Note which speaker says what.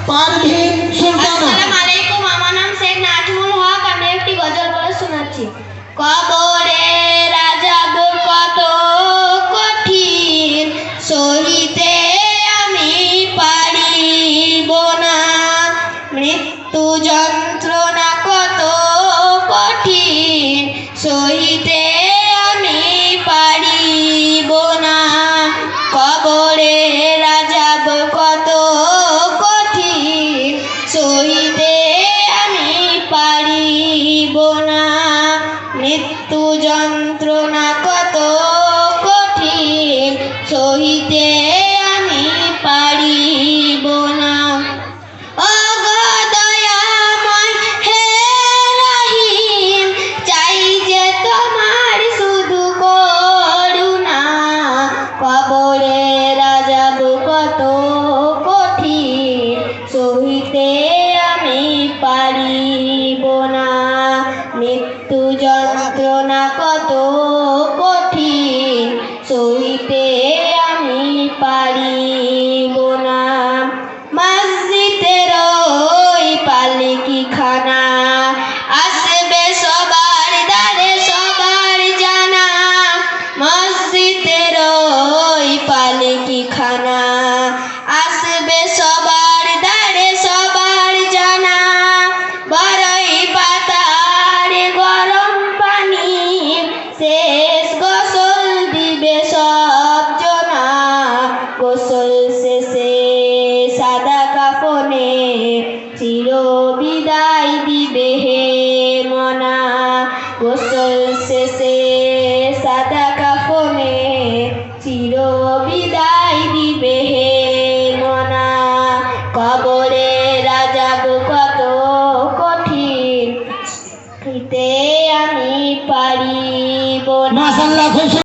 Speaker 1: পারভীন সুলতানা।
Speaker 2: আসসালামু আলাইকুম, আমার নাম শেখ নাজমুল হক। আমি একটি গজল বলে শোনাচ্ছি। কবরে রাজাব কত কঠিন, সহিতে আমি পারিব না। মৃত্যু যন্ত্রণা কত কঠিন, সহিতে আমি পারিব না। কবরে রাজাব কত কঠিন, সহিতে আমি পারিব না। মৃত্যু যন্ত্রণা কত কঠিন, সহিতে আমি পারিব না। ও গো দয়াময় হে রহিম, চাই যে তোমার শুধু করুণা। কবরে রাজাব কত কঠিন, সহিতে আমি পারিব না। মৃত্যু যন্ত্রণা কত কঠিন, সহিতে আমি পারিব না। মসজিদের ওই পালকি খানা, আসবে সবার দ্বারে সবার জানা। মসজিদের ওই পালকি খানা, আসবে সবার দ্বারে সবার জানা। বড়ই পাতার গরম পানি, শেষ গোসল দিবে সব জনা। গোসল শেষে সাদা কাফনে, চির বিদায় দিবে হে মনা। গোসল শেষে সাদা কাফনে, চির বিদায় দিবে হে মনা। কবরে রাজাব কত কঠিন, সহিতে আমি পারিব না।
Speaker 1: মাশাআল্লাহ।